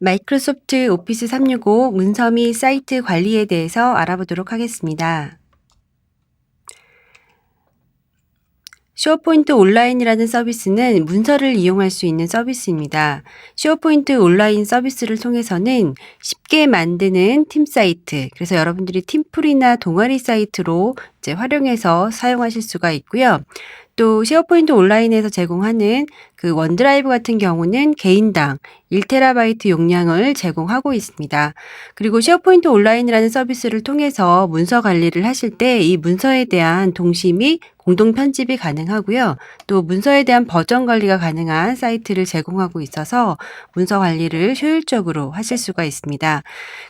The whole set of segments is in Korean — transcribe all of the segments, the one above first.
마이크로소프트 오피스 365 문서 및 사이트 관리에 대해서 알아보도록 하겠습니다. 쉐어포인트 온라인이라는 서비스는 문서를 이용할 수 있는 서비스입니다. 쉐어포인트 온라인 서비스를 통해서는 쉽게 만드는 팀 사이트, 그래서 여러분들이 팀플이나 동아리 사이트로 이제 활용해서 사용하실 수가 있고요. 또 쉐어포인트 온라인에서 제공하는 그 원드라이브 같은 경우는 개인당 1TB 용량을 제공하고 있습니다. 그리고 쉐어포인트 온라인이라는 서비스를 통해서 문서 관리를 하실 때 이 문서에 대한 동시 및 공동 편집이 가능하고요. 또 문서에 대한 버전 관리가 가능한 사이트를 제공하고 있어서 문서 관리를 효율적으로 하실 수가 있습니다.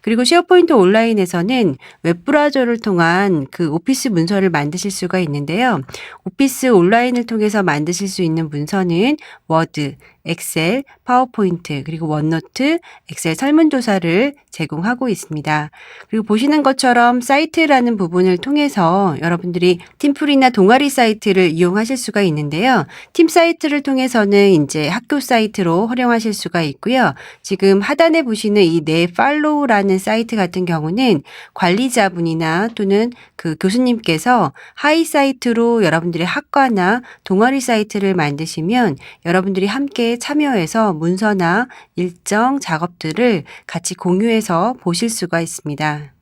그리고 쉐어포인트 온라인에서는 웹브라우저를 통한 그 오피스 문서를 만드실 수가 있는데요. 오피스 온라인을 통해서 만드실 수 있는 문서는 워드, 엑셀, 파워포인트, 그리고 원노트, 엑셀 설문조사를 제공하고 있습니다. 그리고 보시는 것처럼 사이트라는 부분을 통해서 여러분들이 팀플이나 동아리 사이트를 이용하실 수가 있는데요. 팀 사이트를 통해서는 이제 학교 사이트로 활용하실 수가 있고요. 지금 하단에 보시는 이 내 팔로우라는 사이트 같은 경우는 관리자분이나 또는 그 교수님께서 하이 사이트로 여러분들의 학과나 동아리 사이트를 만드시면 여러분들이 함께 참여해서 문서나 일정 작업들을 같이 공유해서 보실 수가 있습니다.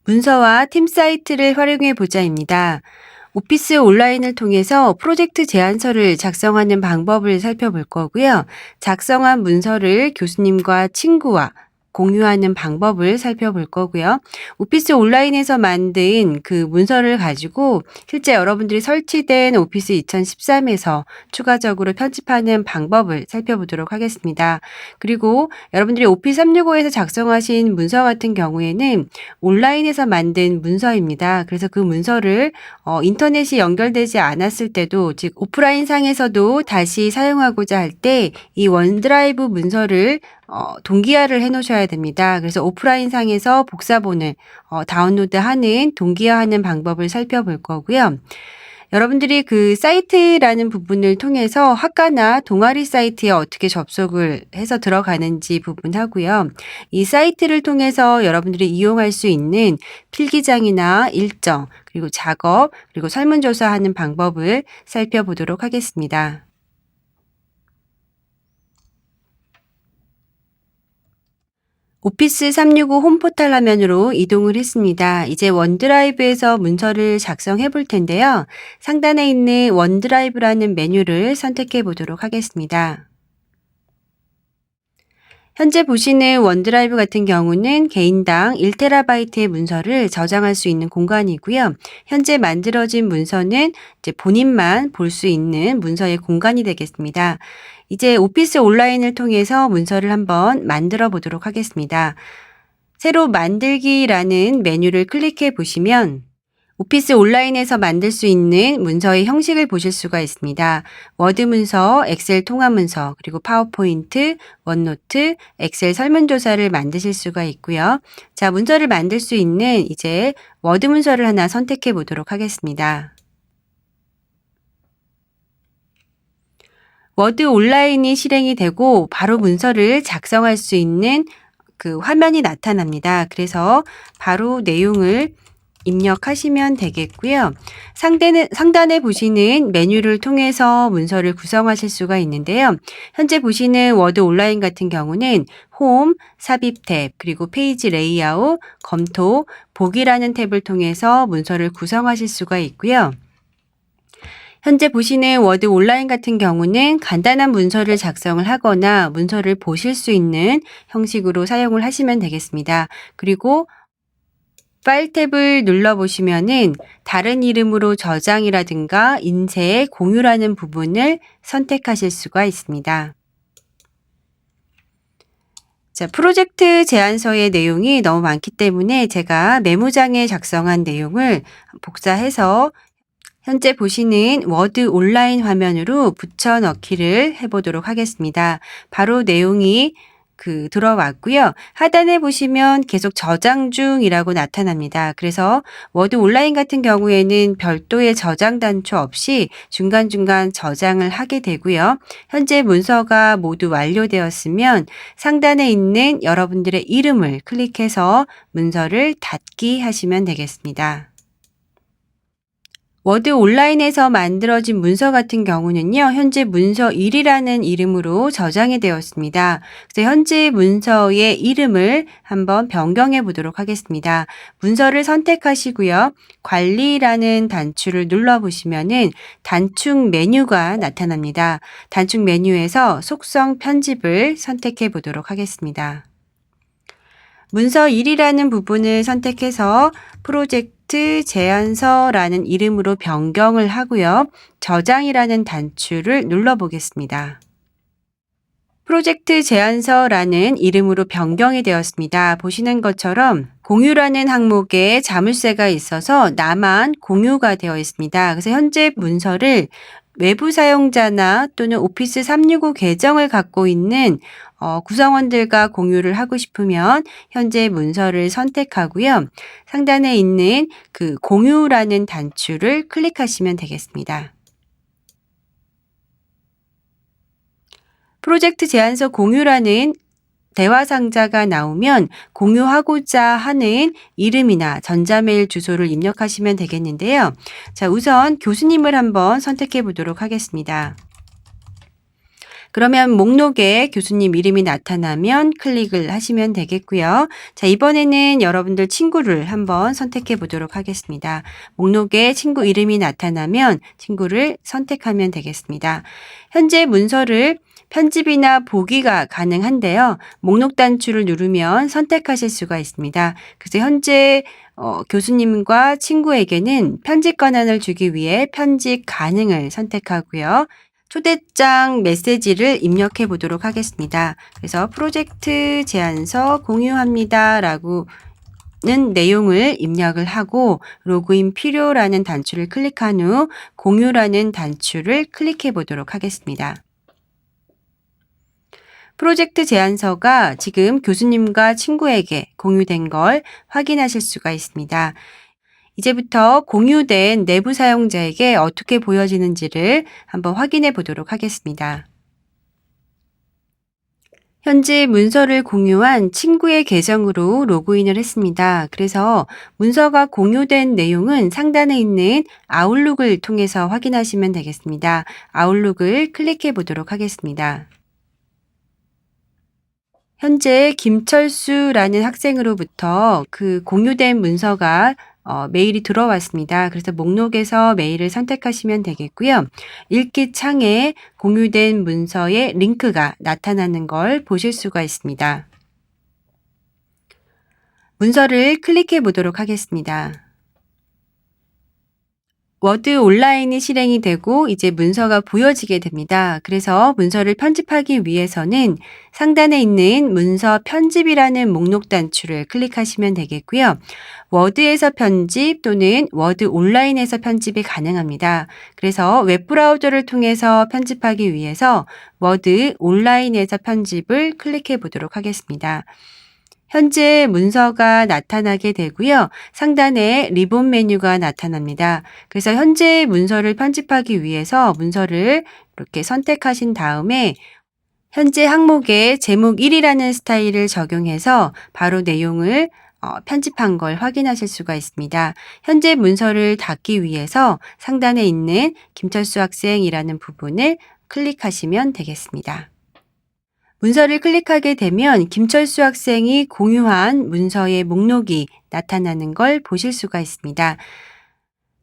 문서와 팀 사이트를 활용해 보자입니다. 오피스 온라인을 통해서 프로젝트 제안서를 작성하는 방법을 살펴볼 거고요. 작성한 문서를 교수님과 친구와 공유하는 방법을 살펴볼 거고요. 오피스 온라인에서 만든 그 문서를 가지고 실제 여러분들이 설치된 오피스 2013에서 추가적으로 편집하는 방법을 살펴보도록 하겠습니다. 그리고 여러분들이 오피스 365에서 작성하신 문서 같은 경우에는 온라인에서 만든 문서입니다. 그래서 그 문서를 인터넷이 연결되지 않았을 때도, 즉 오프라인 상에서도 다시 사용하고자 할 때 이 원드라이브 문서를 동기화를 해 놓으셔야 됩니다. 그래서 오프라인 상에서 복사본을 다운로드하는 동기화하는 방법을 살펴볼 거고요. 여러분들이 그 사이트라는 부분을 통해서 학과나 동아리 사이트에 어떻게 접속을 해서 들어가는지 부분하고요. 이 사이트를 통해서 여러분들이 이용할 수 있는 필기장이나 일정, 그리고 작업, 그리고 설문조사하는 방법을 살펴보도록 하겠습니다. 오피스 365 홈포탈 화면으로 이동을 했습니다. 이제 원드라이브에서 문서를 작성해 볼 텐데요. 상단에 있는 원드라이브라는 메뉴를 선택해 보도록 하겠습니다. 현재 보시는 원드라이브 같은 경우는 개인당 1TB의 문서를 저장할 수 있는 공간이고요. 현재 만들어진 문서는 이제 본인만 볼 수 있는 문서의 공간이 되겠습니다. 이제 오피스 온라인을 통해서 문서를 한번 만들어 보도록 하겠습니다. 새로 만들기라는 메뉴를 클릭해 보시면 오피스 온라인에서 만들 수 있는 문서의 형식을 보실 수가 있습니다. 워드 문서, 엑셀 통합 문서, 그리고 파워포인트, 원노트, 엑셀 설문조사를 만드실 수가 있고요. 자, 문서를 만들 수 있는 이제 워드 문서를 하나 선택해 보도록 하겠습니다. 워드 온라인이 실행이 되고 바로 문서를 작성할 수 있는 그 화면이 나타납니다. 그래서 바로 내용을 입력하시면 되겠고요. 상단에 보시는 메뉴를 통해서 문서를 구성하실 수가 있는데요. 현재 보시는 워드 온라인 같은 경우는 홈, 삽입 탭, 그리고 페이지 레이아웃, 검토, 보기라는 탭을 통해서 문서를 구성하실 수가 있고요. 현재 보시는 워드 온라인 같은 경우는 간단한 문서를 작성을 하거나 문서를 보실 수 있는 형식으로 사용을 하시면 되겠습니다. 그리고 파일 탭을 눌러보시면은 다른 이름으로 저장이라든가 인쇄, 공유라는 부분을 선택하실 수가 있습니다. 자, 프로젝트 제안서의 내용이 너무 많기 때문에 제가 메모장에 작성한 내용을 복사해서 현재 보시는 워드 온라인 화면으로 붙여넣기를 해보도록 하겠습니다. 바로 내용이 들어왔고요. 하단에 보시면 계속 저장 중이라고 나타납니다. 그래서 워드 온라인 같은 경우에는 별도의 저장 단추 없이 중간중간 저장을 하게 되고요. 현재 문서가 모두 완료되었으면 상단에 있는 여러분들의 이름을 클릭해서 문서를 닫기 하시면 되겠습니다. 워드 온라인에서 만들어진 문서 같은 경우는요, 현재 문서 1이라는 이름으로 저장이 되었습니다. 그래서 현재 문서의 이름을 한번 변경해 보도록 하겠습니다. 문서를 선택하시고요. 관리라는 단추를 눌러보시면은 단축 메뉴가 나타납니다. 단축 메뉴에서 속성 편집을 선택해 보도록 하겠습니다. 문서 1이라는 부분을 선택해서 프로젝트 제안서라는 이름으로 변경을 하고요. 저장이라는 단추를 눌러보겠습니다. 프로젝트 제안서라는 이름으로 변경이 되었습니다. 보시는 것처럼 공유라는 항목에 자물쇠가 있어서 나만 공유가 되어 있습니다. 그래서 현재 문서를 외부 사용자나 또는 오피스 365 계정을 갖고 있는 구성원들과 공유를 하고 싶으면 현재 문서를 선택하고요. 상단에 있는 공유라는 단추를 클릭하시면 되겠습니다. 프로젝트 제안서 공유라는 대화 상자가 나오면 공유하고자 하는 이름이나 전자메일 주소를 입력하시면 되겠는데요. 자, 우선 교수님을 한번 선택해 보도록 하겠습니다. 그러면 목록에 교수님 이름이 나타나면 클릭을 하시면 되겠고요. 자, 이번에는 여러분들 친구를 한번 선택해 보도록 하겠습니다. 목록에 친구 이름이 나타나면 친구를 선택하면 되겠습니다. 현재 문서를 편집이나 보기가 가능한데요. 목록 단추를 누르면 선택하실 수가 있습니다. 그래서 현재 교수님과 친구에게는 편집 권한을 주기 위해 편집 가능을 선택하고요. 초대장 메시지를 입력해 보도록 하겠습니다. 그래서 프로젝트 제안서 공유합니다 라고 는 내용을 입력을 하고 로그인 필요라는 단추를 클릭한 후 공유라는 단추를 클릭해 보도록 하겠습니다. 프로젝트 제안서가 지금 교수님과 친구에게 공유된 걸 확인하실 수가 있습니다. 이제부터 공유된 내부 사용자에게 어떻게 보여지는지를 한번 확인해 보도록 하겠습니다. 현재 문서를 공유한 친구의 계정으로 로그인을 했습니다. 그래서 문서가 공유된 내용은 상단에 있는 아웃룩을 통해서 확인하시면 되겠습니다. 아웃룩을 클릭해 보도록 하겠습니다. 현재 김철수라는 학생으로부터 공유된 문서가 메일이 들어왔습니다. 그래서 목록에서 메일을 선택하시면 되겠고요. 읽기 창에 공유된 문서의 링크가 나타나는 걸 보실 수가 있습니다. 문서를 클릭해 보도록 하겠습니다. 워드 온라인이 실행이 되고 이제 문서가 보여지게 됩니다. 그래서 문서를 편집하기 위해서는 상단에 있는 문서 편집이라는 목록 단추를 클릭하시면 되겠고요. 워드에서 편집 또는 워드 온라인에서 편집이 가능합니다. 그래서 웹브라우저를 통해서 편집하기 위해서 워드 온라인에서 편집을 클릭해 보도록 하겠습니다. 현재 문서가 나타나게 되고요. 상단에 리본 메뉴가 나타납니다. 그래서 현재 문서를 편집하기 위해서 문서를 이렇게 선택하신 다음에 현재 항목에 제목 1이라는 스타일을 적용해서 바로 내용을 편집한 걸 확인하실 수가 있습니다. 현재 문서를 닫기 위해서 상단에 있는 김철수 학생이라는 부분을 클릭하시면 되겠습니다. 문서를 클릭하게 되면 김철수 학생이 공유한 문서의 목록이 나타나는 걸 보실 수가 있습니다.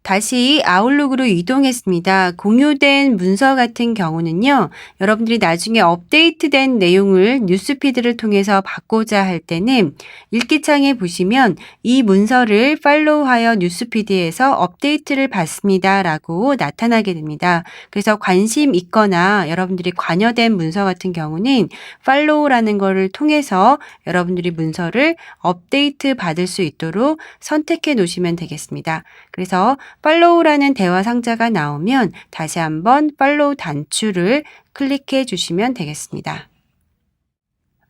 다시 아웃룩으로 이동했습니다. 공유된 문서 같은 경우는요. 여러분들이 나중에 업데이트된 내용을 뉴스피드를 통해서 받고자 할 때는 읽기창에 보시면 이 문서를 팔로우하여 뉴스피드에서 업데이트를 받습니다 라고 나타나게 됩니다. 그래서 관심 있거나 여러분들이 관여된 문서 같은 경우는 팔로우라는 거를 통해서 여러분들이 문서를 업데이트 받을 수 있도록 선택해 놓으시면 되겠습니다. 그래서 팔로우라는 대화 상자가 나오면 다시 한번 팔로우 단추를 클릭해 주시면 되겠습니다.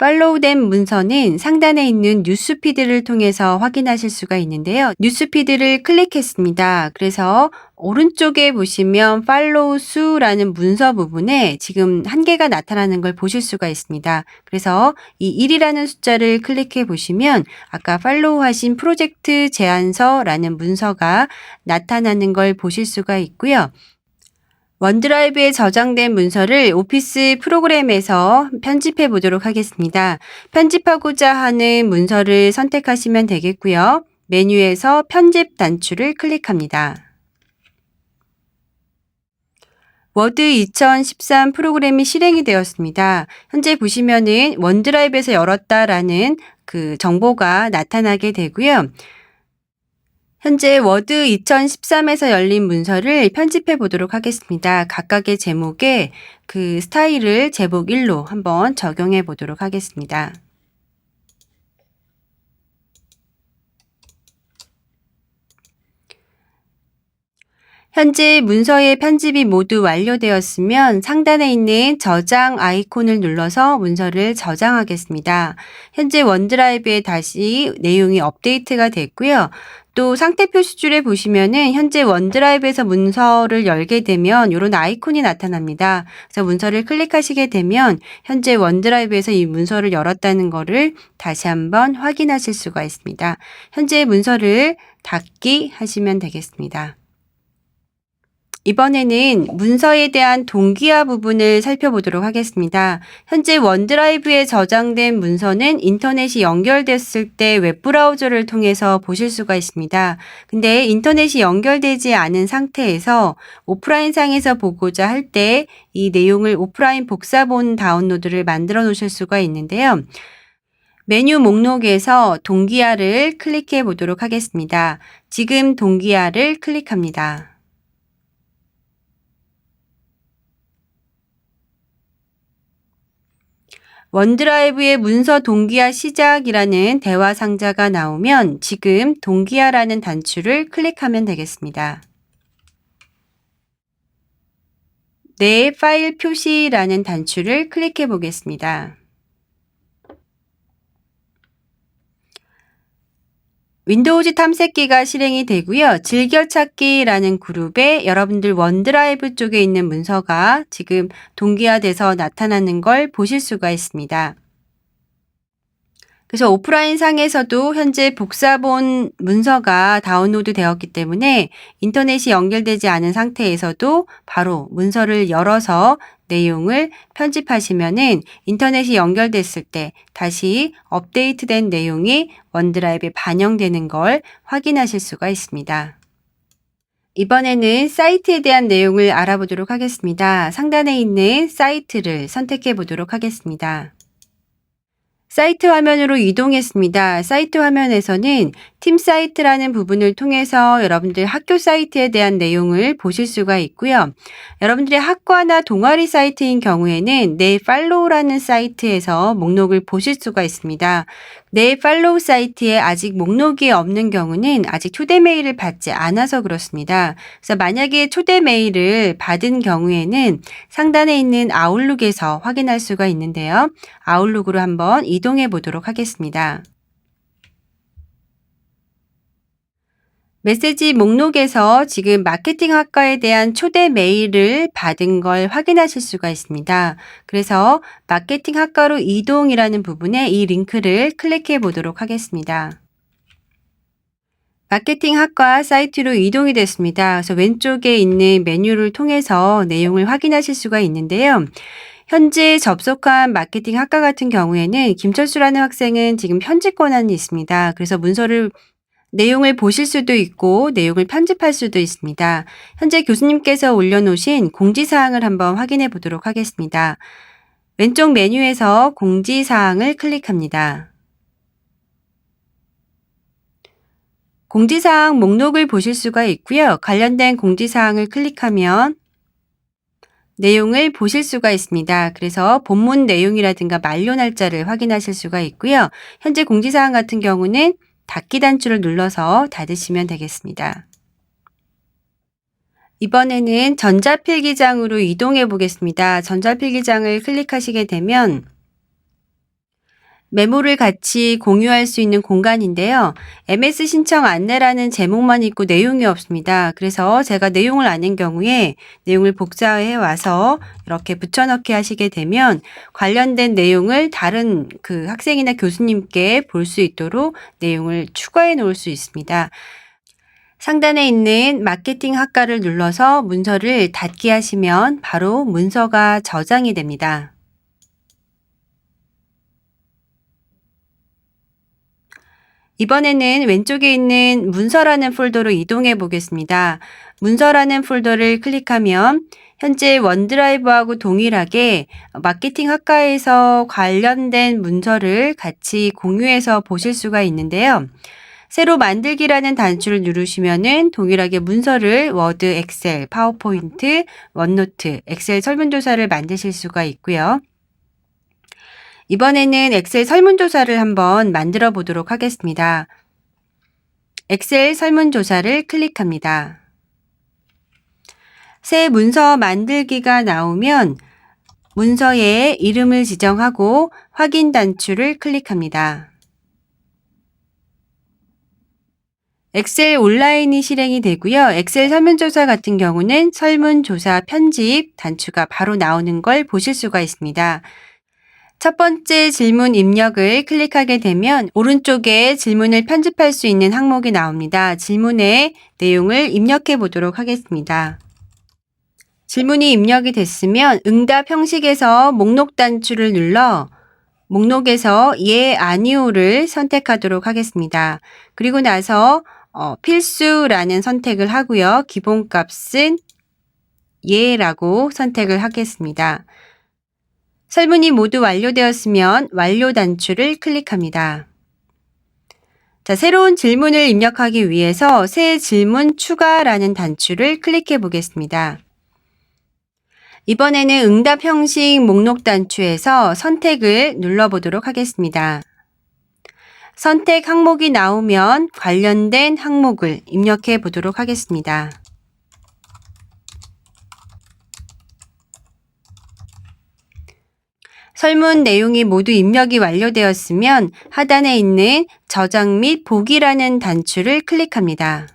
팔로우된 문서는 상단에 있는 뉴스피드를 통해서 확인하실 수가 있는데요. 뉴스피드를 클릭했습니다. 그래서 오른쪽에 보시면 팔로우 수라는 문서 부분에 지금 한 개가 나타나는 걸 보실 수가 있습니다. 그래서 이 1이라는 숫자를 클릭해 보시면 아까 팔로우 하신 프로젝트 제안서라는 문서가 나타나는 걸 보실 수가 있고요. 원드라이브에 저장된 문서를 오피스 프로그램에서 편집해 보도록 하겠습니다. 편집하고자 하는 문서를 선택하시면 되겠고요. 메뉴에서 편집 단추를 클릭합니다. 워드 2013 프로그램이 실행이 되었습니다. 현재 보시면은 원드라이브에서 열었다라는 그 정보가 나타나게 되고요. 현재 워드 2013에서 열린 문서를 편집해 보도록 하겠습니다. 각각의 제목에 그 스타일을 제목 1로 한번 적용해 보도록 하겠습니다. 현재 문서의 편집이 모두 완료되었으면 상단에 있는 저장 아이콘을 눌러서 문서를 저장하겠습니다. 현재 원드라이브에 다시 내용이 업데이트가 됐고요. 또 상태 표시줄에 보시면은 현재 원드라이브에서 문서를 열게 되면 이런 아이콘이 나타납니다. 그래서 문서를 클릭하시게 되면 현재 원드라이브에서 이 문서를 열었다는 것을 다시 한번 확인하실 수가 있습니다. 현재 문서를 닫기 하시면 되겠습니다. 이번에는 문서에 대한 동기화 부분을 살펴보도록 하겠습니다. 현재 원드라이브에 저장된 문서는 인터넷이 연결됐을 때 웹브라우저를 통해서 보실 수가 있습니다. 근데 인터넷이 연결되지 않은 상태에서 오프라인상에서 보고자 할 때 이 내용을 오프라인 복사본 다운로드를 만들어 놓으실 수가 있는데요. 메뉴 목록에서 동기화를 클릭해 보도록 하겠습니다. 지금 동기화를 클릭합니다. 원드라이브의 문서 동기화 시작이라는 대화 상자가 나오면 지금 동기화라는 단추를 클릭하면 되겠습니다. 내 파일 표시라는 단추를 클릭해 보겠습니다. 윈도우즈 탐색기가 실행이 되고요. 즐겨찾기라는 그룹에 여러분들 원드라이브 쪽에 있는 문서가 지금 동기화돼서 나타나는 걸 보실 수가 있습니다. 그래서 오프라인 상에서도 현재 복사본 문서가 다운로드 되었기 때문에 인터넷이 연결되지 않은 상태에서도 바로 문서를 열어서 내용을 편집하시면은 인터넷이 연결됐을 때 다시 업데이트된 내용이 원드라이브에 반영되는 걸 확인하실 수가 있습니다. 이번에는 사이트에 대한 내용을 알아보도록 하겠습니다. 상단에 있는 사이트를 선택해 보도록 하겠습니다. 사이트 화면으로 이동했습니다. 사이트 화면에서는 팀 사이트라는 부분을 통해서 여러분들 학교 사이트에 대한 내용을 보실 수가 있고요. 여러분들의 학과나 동아리 사이트인 경우에는 내 팔로우라는 사이트에서 목록을 보실 수가 있습니다. 내 팔로우 사이트에 아직 목록이 없는 경우는 아직 초대 메일을 받지 않아서 그렇습니다. 그래서 만약에 초대 메일을 받은 경우에는 상단에 있는 아웃룩에서 확인할 수가 있는데요. 아웃룩으로 한번 이동해 보도록 하겠습니다. 메시지 목록에서 지금 마케팅 학과에 대한 초대 메일을 받은 걸 확인하실 수가 있습니다. 그래서 마케팅 학과로 이동이라는 부분에 이 링크를 클릭해 보도록 하겠습니다. 마케팅 학과 사이트로 이동이 됐습니다. 그래서 왼쪽에 있는 메뉴를 통해서 내용을 확인하실 수가 있는데요. 현재 접속한 마케팅 학과 같은 경우에는 김철수라는 학생은 지금 편집 권한이 있습니다. 그래서 내용을 보실 수도 있고 내용을 편집할 수도 있습니다. 현재 교수님께서 올려놓으신 공지사항을 한번 확인해 보도록 하겠습니다. 왼쪽 메뉴에서 공지사항을 클릭합니다. 공지사항 목록을 보실 수가 있고요. 관련된 공지사항을 클릭하면 내용을 보실 수가 있습니다. 그래서 본문 내용이라든가 만료 날짜를 확인하실 수가 있고요. 현재 공지사항 같은 경우는 닫기 단추를 눌러서 닫으시면 되겠습니다. 이번에는 전자필기장으로 이동해 보겠습니다. 전자필기장을 클릭하시게 되면 메모를 같이 공유할 수 있는 공간인데요. MS 신청 안내라는 제목만 있고 내용이 없습니다. 그래서 제가 내용을 아는 경우에 내용을 복사해 와서 이렇게 붙여넣기 하시게 되면 관련된 내용을 다른 그 학생이나 교수님께 볼 수 있도록 내용을 추가해 놓을 수 있습니다. 상단에 있는 마케팅 학과를 눌러서 문서를 닫기 하시면 바로 문서가 저장이 됩니다. 이번에는 왼쪽에 있는 문서라는 폴더로 이동해 보겠습니다. 문서라는 폴더를 클릭하면 현재 원드라이브하고 동일하게 마케팅 학과에서 관련된 문서를 같이 공유해서 보실 수가 있는데요. 새로 만들기라는 단추를 누르시면은 동일하게 문서를 워드, 엑셀, 파워포인트, 원노트, 엑셀 설문조사를 만드실 수가 있고요. 이번에는 엑셀 설문조사를 한번 만들어 보도록 하겠습니다. 엑셀 설문조사를 클릭합니다. 새 문서 만들기가 나오면 문서에 이름을 지정하고 확인 단추를 클릭합니다. 엑셀 온라인이 실행이 되고요. 엑셀 설문조사 같은 경우는 설문조사 편집 단추가 바로 나오는 걸 보실 수가 있습니다. 첫 번째 질문 입력을 클릭하게 되면 오른쪽에 질문을 편집할 수 있는 항목이 나옵니다. 질문의 내용을 입력해 보도록 하겠습니다. 질문이 입력이 됐으면 응답 형식에서 목록 단추를 눌러 목록에서 예, 아니오를 선택하도록 하겠습니다. 그리고 나서 필수라는 선택을 하고요. 기본값은 예라고 선택을 하겠습니다. 설문이 모두 완료되었으면 완료 단추를 클릭합니다. 자, 새로운 질문을 입력하기 위해서 새 질문 추가라는 단추를 클릭해 보겠습니다. 이번에는 응답 형식 목록 단추에서 선택을 눌러보도록 하겠습니다. 선택 항목이 나오면 관련된 항목을 입력해 보도록 하겠습니다. 설문 내용이 모두 입력이 완료되었으면 하단에 있는 저장 및 보기라는 단추를 클릭합니다.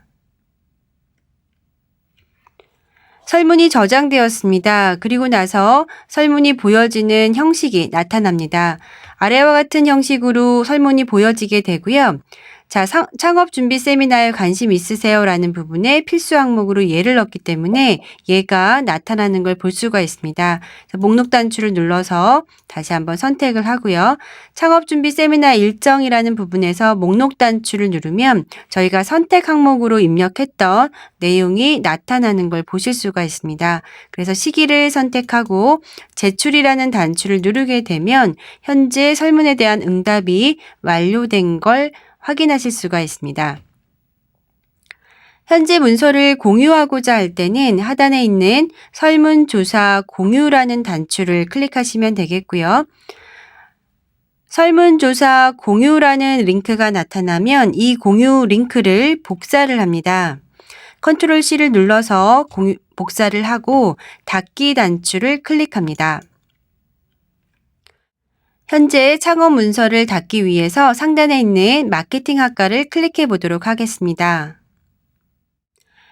설문이 저장되었습니다. 그리고 나서 설문이 보여지는 형식이 나타납니다. 아래와 같은 형식으로 설문이 보여지게 되고요. 자, 창업 준비 세미나에 관심 있으세요? 라는 부분에 필수 항목으로 예를 넣기 때문에 얘가 나타나는 걸 볼 수가 있습니다. 목록 단추를 눌러서 다시 한번 선택을 하고요. 창업 준비 세미나 일정이라는 부분에서 목록 단추를 누르면 저희가 선택 항목으로 입력했던 내용이 나타나는 걸 보실 수가 있습니다. 그래서 시기를 선택하고 제출이라는 단추를 누르게 되면 현재 설문에 대한 응답이 완료된 걸 확인하실 수가 있습니다. 현재 문서를 공유하고자 할 때는 하단에 있는 설문조사 공유라는 단추를 클릭하시면 되겠고요. 설문조사 공유라는 링크가 나타나면 이 공유 링크를 복사를 합니다. 컨트롤 C를 눌러서 복사를 하고 닫기 단추를 클릭합니다. 현재 창업 문서를 닫기 위해서 상단에 있는 마케팅 학과를 클릭해 보도록 하겠습니다.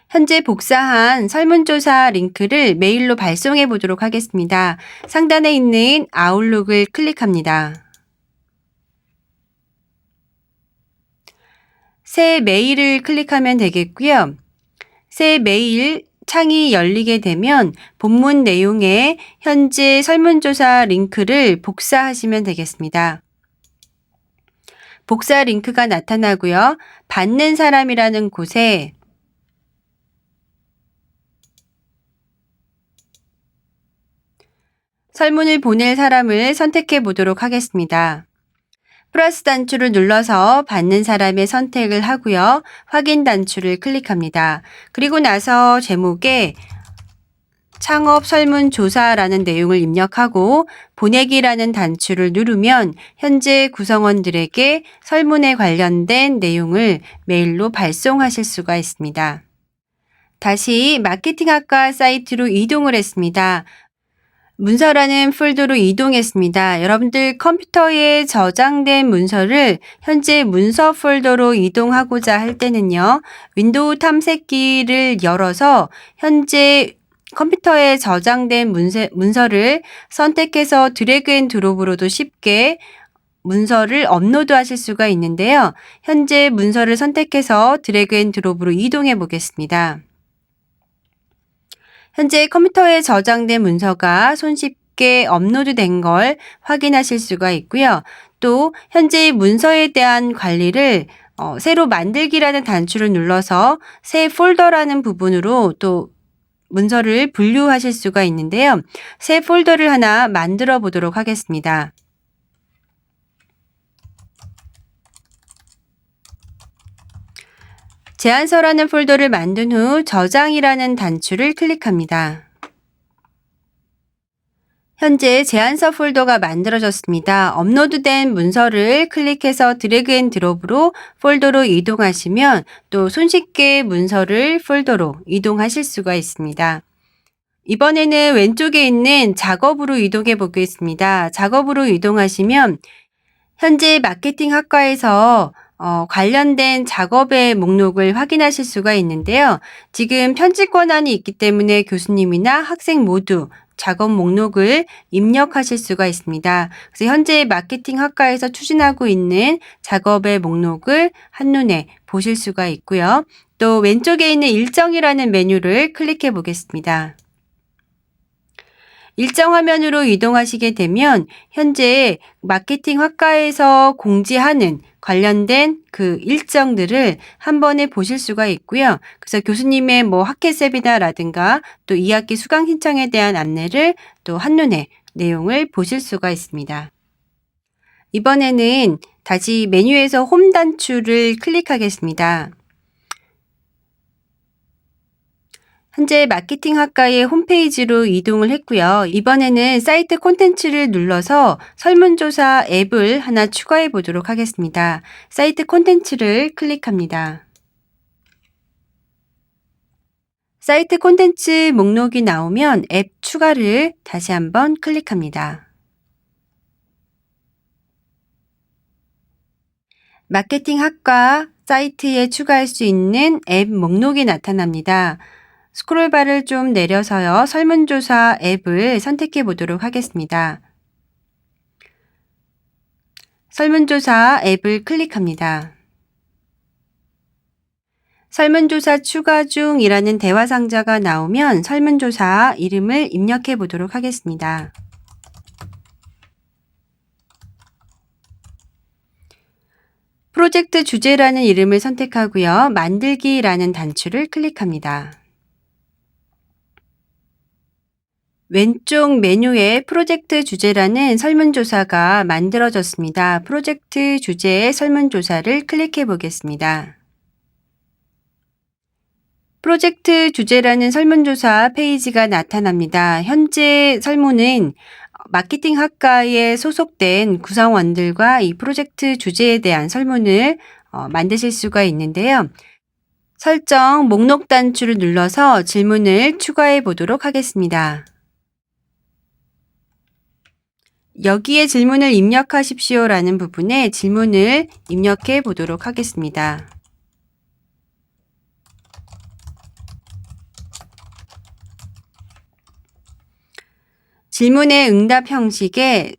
현재 복사한 설문조사 링크를 메일로 발송해 보도록 하겠습니다. 상단에 있는 아웃룩을 클릭합니다. 새 메일을 클릭하면 되겠고요. 새 메일 창이 열리게 되면 본문 내용에 현재 설문조사 링크를 복사하시면 되겠습니다. 복사 링크가 나타나고요. 받는 사람이라는 곳에 설문을 보낼 사람을 선택해 보도록 하겠습니다. 플러스 단추를 눌러서 받는 사람의 선택을 하고요. 확인 단추를 클릭합니다. 그리고 나서 제목에 창업 설문조사라는 내용을 입력하고 보내기라는 단추를 누르면 현재 구성원들에게 설문에 관련된 내용을 메일로 발송하실 수가 있습니다. 다시 마케팅학과 사이트로 이동을 했습니다. 문서라는 폴더로 이동했습니다. 여러분들 컴퓨터에 저장된 문서를 현재 문서 폴더로 이동하고자 할 때는요. 윈도우 탐색기를 열어서 현재 컴퓨터에 저장된 문서를 선택해서 드래그 앤 드롭으로도 쉽게 문서를 업로드하실 수가 있는데요. 현재 문서를 선택해서 드래그 앤 드롭으로 이동해 보겠습니다. 현재 컴퓨터에 저장된 문서가 손쉽게 업로드된 걸 확인하실 수가 있고요. 또 현재 문서에 대한 관리를 새로 만들기라는 단추를 눌러서 새 폴더라는 부분으로 또 문서를 분류하실 수가 있는데요. 새 폴더를 하나 만들어 보도록 하겠습니다. 제안서라는 폴더를 만든 후 저장이라는 단추를 클릭합니다. 현재 제안서 폴더가 만들어졌습니다. 업로드된 문서를 클릭해서 드래그 앤 드롭으로 폴더로 이동하시면 또 손쉽게 문서를 폴더로 이동하실 수가 있습니다. 이번에는 왼쪽에 있는 작업으로 이동해 보겠습니다. 작업으로 이동하시면 현재 마케팅 학과에서 관련된 작업의 목록을 확인하실 수가 있는데요. 지금 편집 권한이 있기 때문에 교수님이나 학생 모두 작업 목록을 입력하실 수가 있습니다. 그래서 현재 마케팅 학과에서 추진하고 있는 작업의 목록을 한눈에 보실 수가 있고요. 또 왼쪽에 있는 일정이라는 메뉴를 클릭해 보겠습니다. 일정 화면으로 이동하시게 되면 현재 마케팅 학과에서 공지하는 관련된 그 일정들을 한 번에 보실 수가 있고요. 그래서 교수님의 학회 세미나라든가 또 2학기 수강 신청에 대한 안내를 또 한눈에 내용을 보실 수가 있습니다. 이번에는 다시 메뉴에서 홈 단추를 클릭하겠습니다. 현재 마케팅 학과의 홈페이지로 이동을 했고요. 이번에는 사이트 콘텐츠를 눌러서 설문조사 앱을 하나 추가해 보도록 하겠습니다. 사이트 콘텐츠를 클릭합니다. 사이트 콘텐츠 목록이 나오면 앱 추가를 다시 한번 클릭합니다. 마케팅 학과 사이트에 추가할 수 있는 앱 목록이 나타납니다. 스크롤바를 좀 내려서요. 설문조사 앱을 선택해 보도록 하겠습니다. 설문조사 앱을 클릭합니다. 설문조사 추가 중이라는 대화 상자가 나오면 설문조사 이름을 입력해 보도록 하겠습니다. 프로젝트 주제라는 이름을 선택하고요. 만들기라는 단추를 클릭합니다. 왼쪽 메뉴에 프로젝트 주제라는 설문조사가 만들어졌습니다. 프로젝트 주제의 설문조사를 클릭해 보겠습니다. 프로젝트 주제라는 설문조사 페이지가 나타납니다. 현재 설문은 마케팅 학과에 소속된 구성원들과 이 프로젝트 주제에 대한 설문을 만드실 수가 있는데요. 설정 목록 단추를 눌러서 질문을 추가해 보도록 하겠습니다. 여기에 질문을 입력하십시오라는 부분에 질문을 입력해 보도록 하겠습니다. 질문의 응답 형식에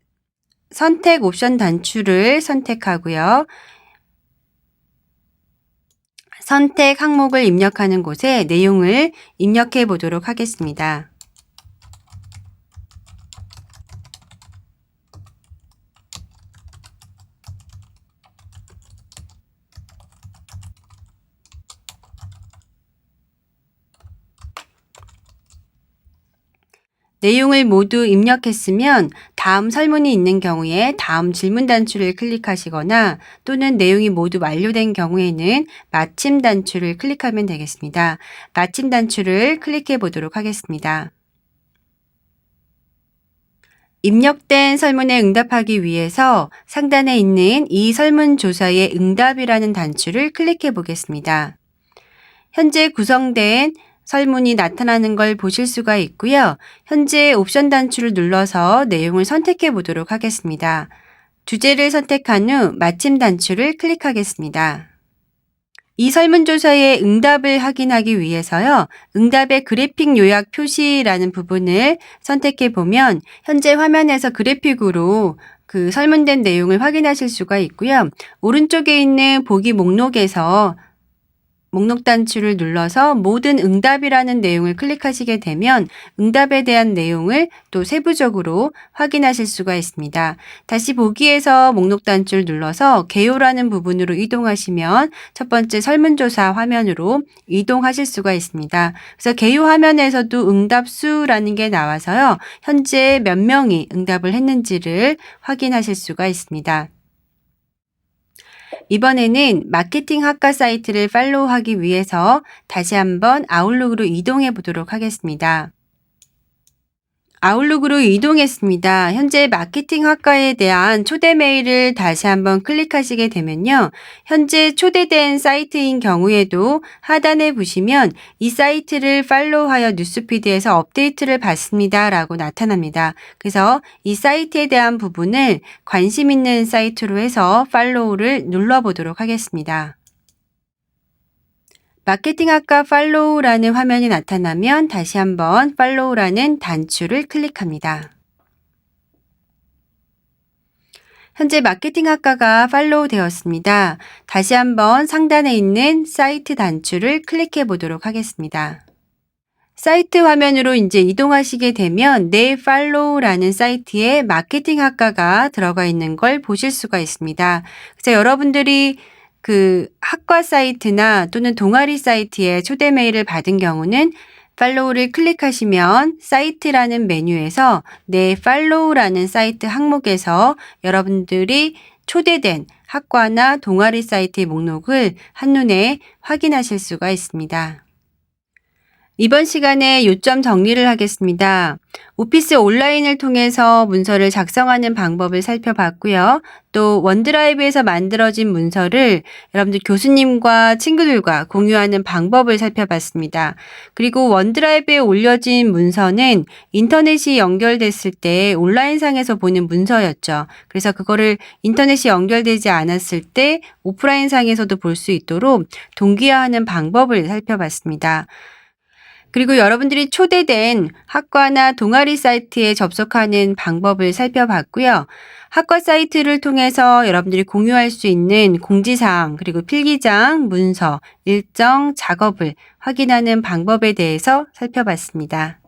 선택 옵션 단추를 선택하고요. 선택 항목을 입력하는 곳에 내용을 입력해 보도록 하겠습니다. 내용을 모두 입력했으면 다음 설문이 있는 경우에 다음 질문 단추를 클릭하시거나 또는 내용이 모두 완료된 경우에는 마침 단추를 클릭하면 되겠습니다. 마침 단추를 클릭해 보도록 하겠습니다. 입력된 설문에 응답하기 위해서 상단에 있는 이 설문조사의 응답이라는 단추를 클릭해 보겠습니다. 현재 구성된 설문이 나타나는 걸 보실 수가 있고요. 현재 옵션 단추를 눌러서 내용을 선택해 보도록 하겠습니다. 주제를 선택한 후 마침 단추를 클릭하겠습니다. 이 설문조사의 응답을 확인하기 위해서요. 응답의 그래픽 요약 표시라는 부분을 선택해 보면 현재 화면에서 그래픽으로 그 설문된 내용을 확인하실 수가 있고요. 오른쪽에 있는 보기 목록에서 목록 단추를 눌러서 모든 응답이라는 내용을 클릭하시게 되면 응답에 대한 내용을 또 세부적으로 확인하실 수가 있습니다. 다시 보기에서 목록 단추를 눌러서 개요라는 부분으로 이동하시면 첫 번째 설문조사 화면으로 이동하실 수가 있습니다. 그래서 개요 화면에서도 응답수라는 게 나와서요. 현재 몇 명이 응답을 했는지를 확인하실 수가 있습니다. 이번에는 마케팅 학과 사이트를 팔로우하기 위해서 다시 한번 아웃룩으로 이동해 보도록 하겠습니다. 아웃룩으로 이동했습니다. 현재 마케팅 학과에 대한 초대 메일을 다시 한번 클릭하시게 되면요. 현재 초대된 사이트인 경우에도 하단에 보시면 이 사이트를 팔로우하여 뉴스피드에서 업데이트를 받습니다 라고 나타납니다. 그래서 이 사이트에 대한 부분을 관심 있는 사이트로 해서 팔로우를 눌러보도록 하겠습니다. 마케팅 학과 팔로우라는 화면이 나타나면 다시 한번 팔로우라는 단추를 클릭합니다. 현재 마케팅 학과가 팔로우 되었습니다. 다시 한번 상단에 있는 사이트 단추를 클릭해 보도록 하겠습니다. 사이트 화면으로 이제 이동하시게 되면 내 팔로우라는 사이트에 마케팅 학과가 들어가 있는 걸 보실 수가 있습니다. 그래서 여러분들이 그 학과 사이트나 또는 동아리 사이트에 초대 메일을 받은 경우는 팔로우를 클릭하시면 사이트라는 메뉴에서 내 팔로우라는 사이트 항목에서 여러분들이 초대된 학과나 동아리 사이트의 목록을 한눈에 확인하실 수가 있습니다. 이번 시간에 요점 정리를 하겠습니다. 오피스 온라인을 통해서 문서를 작성하는 방법을 살펴봤고요. 또 원드라이브에서 만들어진 문서를 여러분들 교수님과 친구들과 공유하는 방법을 살펴봤습니다. 그리고 원드라이브에 올려진 문서는 인터넷이 연결됐을 때 온라인상에서 보는 문서였죠. 그래서 그거를 인터넷이 연결되지 않았을 때 오프라인상에서도 볼 수 있도록 동기화하는 방법을 살펴봤습니다. 그리고 여러분들이 초대된 학과나 동아리 사이트에 접속하는 방법을 살펴봤고요. 학과 사이트를 통해서 여러분들이 공유할 수 있는 공지사항, 그리고 필기장, 문서, 일정, 작업을 확인하는 방법에 대해서 살펴봤습니다.